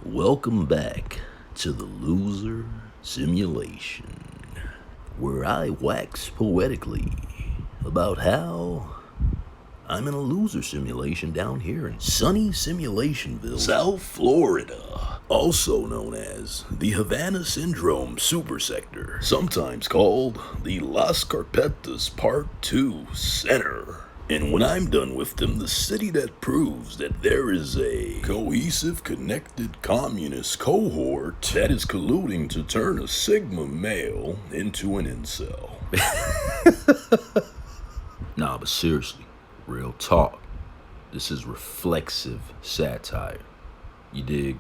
Welcome back to the Loser Simulation, where I wax poetically about how I'm in a loser simulation down here in sunny Simulationville, South Florida, also known as the Havana Syndrome Supersector, sometimes called the Las Carpetas Part 2 Center. And when I'm done with them, the city that proves that there is a cohesive, connected communist cohort that is colluding to turn a Sigma male into an incel. Nah, but seriously, real talk. This is reflexive satire. You dig?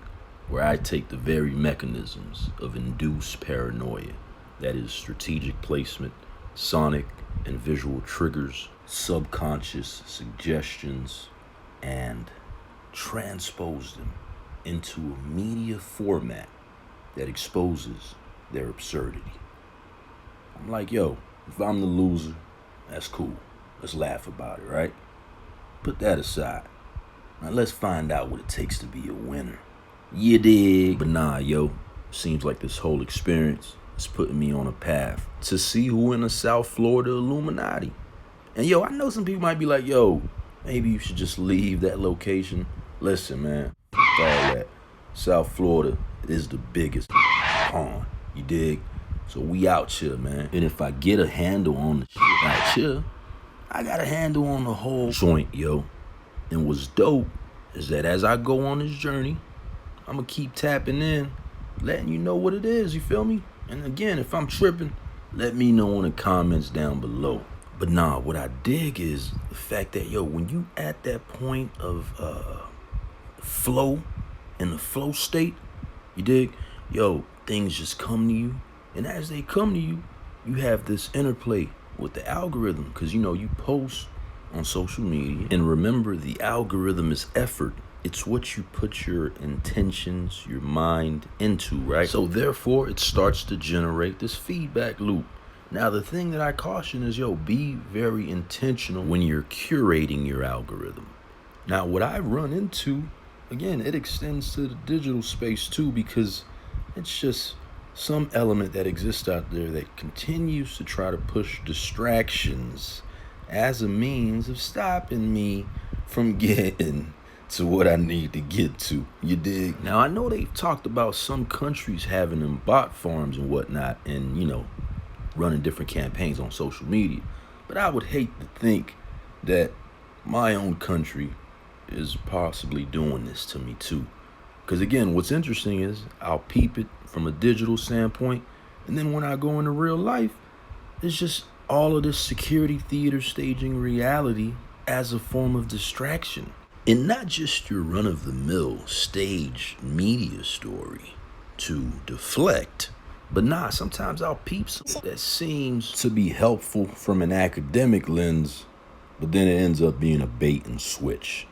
Where I take the very mechanisms of induced paranoia, that is strategic placement, sonic and visual triggers, subconscious suggestions, and transpose them into a media format that exposes their absurdity. I'm like, yo, if I'm the loser, that's cool. Let's laugh about it, right? Put that aside. Now let's find out what it takes to be a winner. You dig? But nah, yo, seems like this whole experience is putting me on a path to see who in the South Florida Illuminati. And yo, I know some people might be like, yo, maybe you should just leave that location. Listen, man, all that. South Florida is the biggest pond, you dig? So we out here, man. And if I get a handle on the shit out here, I got a handle on the whole joint, yo. And what's dope is that as I go on this journey, I'm gonna keep tapping in, letting you know what it is, you feel me? And again, if I'm tripping, let me know in the comments down below. But nah, what I dig is the fact that, yo, when you at that point of flow, in the flow state, you dig? Yo, things just come to you. And as they come to you, you have this interplay with the algorithm. Because, you know, you post on social media. And remember, the algorithm is effort. It's what you put your intentions, your mind into, right? So therefore, it starts to generate this feedback loop. Now, the thing that I caution is, yo, be very intentional when you're curating your algorithm. Now, what I run into, again, it extends to the digital space too, because it's just some element that exists out there that continues to try to push distractions as a means of stopping me from getting to what I need to get to. You dig? Now, I know they've talked about some countries having them bot farms and whatnot, and, you know, running different campaigns on social media. But I would hate to think that my own country is possibly doing this to me too. Because again, what's interesting is I'll peep it from a digital standpoint, and then when I go into real life, it's just all of this security theater staging reality as a form of distraction. And not just your run-of-the-mill staged media story to deflect, but nah, sometimes I'll peep something that seems to be helpful from an academic lens, but then it ends up being a bait and switch.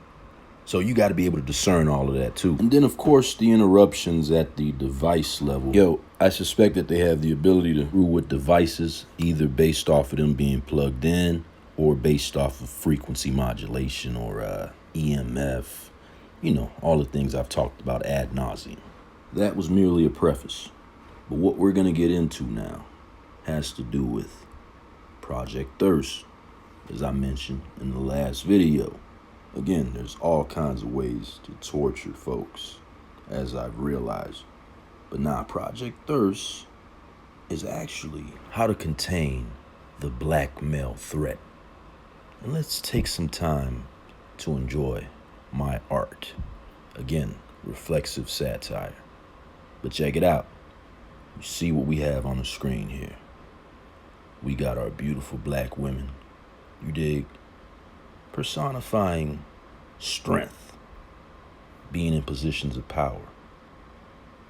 So you got to be able to discern all of that too. And then, of course, the interruptions at the device level. Yo, I suspect that they have the ability to screw with devices, either based off of them being plugged in or based off of frequency modulation or EMF. You know, all the things I've talked about ad nauseum. That was merely a preface. But what we're going to get into now has to do with Project Thirst, as I mentioned in the last video. Again, there's all kinds of ways to torture folks, as I've realized. But nah, Project Thirst is actually how to contain the black male threat. And let's take some time to enjoy my art. Again, reflexive satire. But check it out. You see what we have on the screen here. We got our beautiful black women, you dig, personifying strength, being in positions of power,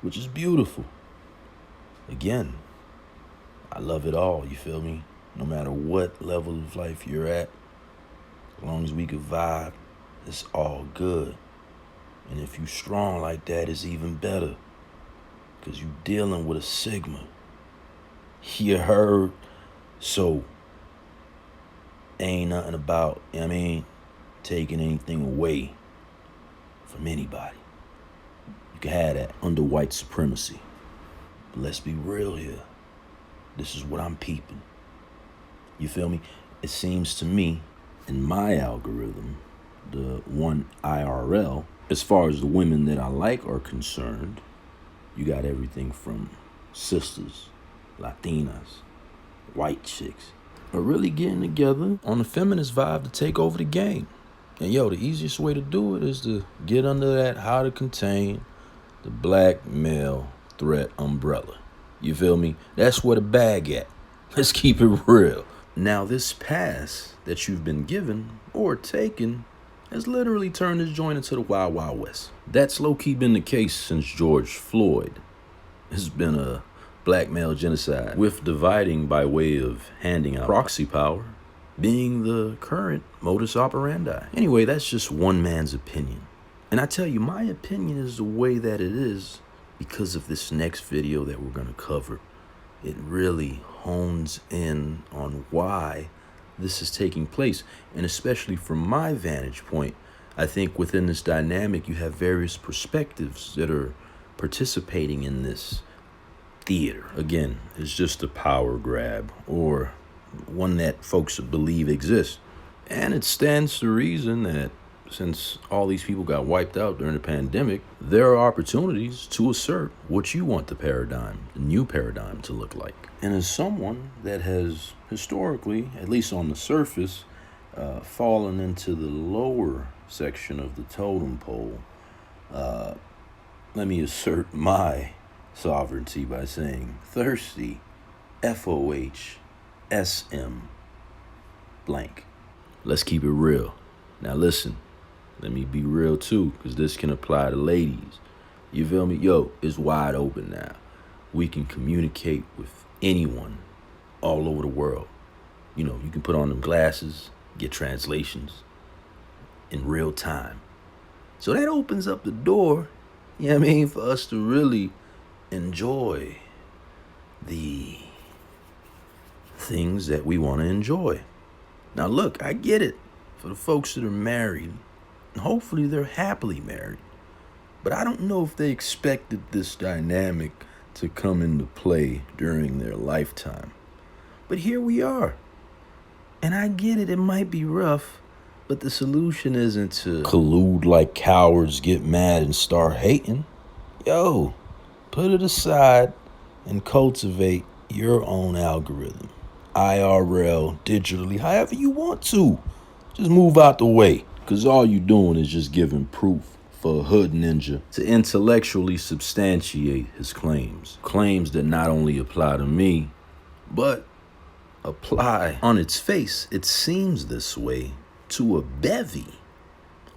which is beautiful. Again, I love it all, you feel me? No matter what level of life you're at, as long as we can vibe, it's all good. And if you strong like that, it's even better. Because you dealing with a Sigma. You heard? So, ain't nothing about, you know what I mean, taking anything away from anybody. can have that under white supremacy. But let's be real here. This is what I'm peeping. You feel me? It seems to me, in my algorithm, the one IRL, as far as the women that I like are concerned, you got everything from sisters, Latinas, white chicks, are really getting together on a feminist vibe to take over the game. And yo, the easiest way to do it is to get under that how to contain the black male threat umbrella. You feel me? That's where the bag at. Let's keep it real. Now, this pass that you've been given or taken has literally turned this joint into the Wild Wild West. That's low-key been the case since George Floyd. It's been a black male genocide, with dividing by way of handing out proxy power being the current modus operandi. Anyway, that's just one man's opinion. And I tell you, my opinion is the way that it is because of this next video that we're going to cover. It really hones in on why this is taking place. And especially from my vantage point, I think within this dynamic, you have various perspectives that are participating in this theater. Again, it's just a power grab, or one that folks believe exists. And it stands to reason that since all these people got wiped out during the pandemic, there are opportunities to assert what you want the new paradigm to look like. And as someone that has historically, at least on the surface, fallen into the lower section of the totem pole, let me assert my sovereignty by saying thirsty, FOHSM blank. Let's keep it real. Now listen, let me be real too, because this can apply to ladies. You feel me? Yo, it's wide open now. We can communicate with anyone all over the world. You know, you can put on them glasses, get translations in real time. So that opens up the door, you know what I mean, for us to really enjoy the things that we want to enjoy. Now look, I get it. For the folks that are married, hopefully they're happily married. But I don't know if they expected this dynamic to come into play during their lifetime. But here we are. And I get it, it might be rough, but the solution isn't to collude like cowards, get mad, and start hating. Yo, put it aside and cultivate your own algorithm. IRL, digitally, however you want to. Just move out the way, because all you doing is just giving proof for a hood ninja to intellectually substantiate his claims. Claims that not only apply to me, but apply on its face, it seems this way, to a bevy,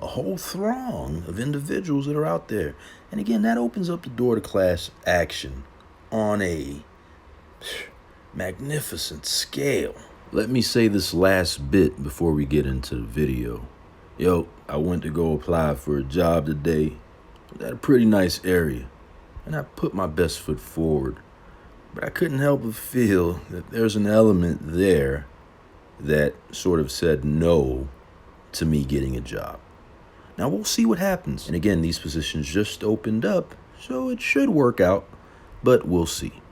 a whole throng of individuals that are out there. And again, that opens up the door to class action on a magnificent scale. Let me say this last bit before we get into the video. Yo, I went to go apply for a job today. It was at a pretty nice area, and I put my best foot forward. But I couldn't help but feel that there's an element there that sort of said no to me getting a job. Now we'll see what happens. And again, these positions just opened up, so it should work out, but we'll see.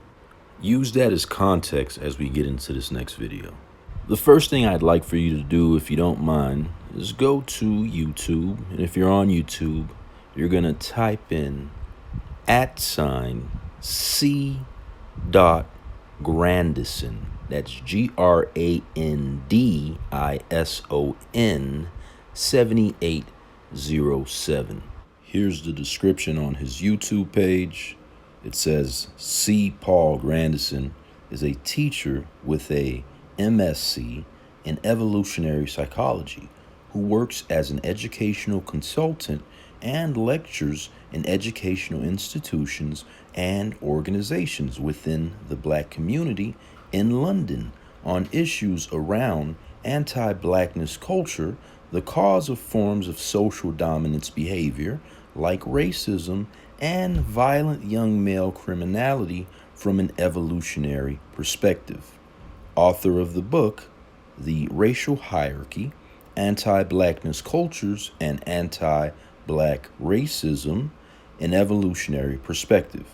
Use that as context as we get into this next video. The first thing I'd like for you to do, if you don't mind, is go to YouTube. And if you're on YouTube, you're going to type in @C.Grandison. That's GRANDISON 7807. Here's the description on his YouTube page. It says, C. Paul Grandison is a teacher with a MSc in evolutionary psychology who works as an educational consultant and lectures in educational institutions and organizations within the Black community in London on issues around anti-Blackness culture, the cause of forms of social dominance behavior like racism and violent young male criminality from an evolutionary perspective. Author of the book, The Racial Hierarchy, Anti-Blackness Cultures and Anti-Black Racism, an evolutionary perspective.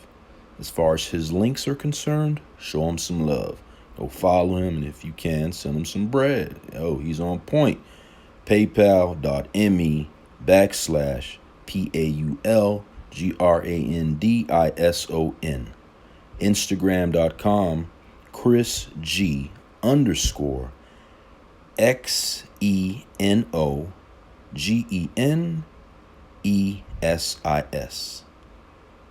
As far as his links are concerned, show him some love. Go follow him, and if you can, send him some bread. Oh, he's on point. PayPal.me/PAULGRANDISON. Instagram.com ChrisG_XENOGENESIS.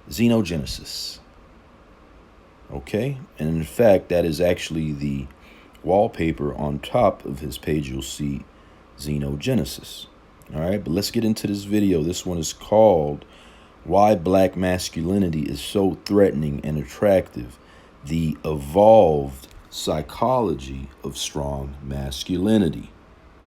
Xenogenesis. Okay, and in fact, that is actually the wallpaper on top of his page. You'll see Xenogenesis. All right, but let's get into this video. This one is called Why Black Masculinity is So Threatening and Attractive, the Evolved Psychology of Strong Masculinity.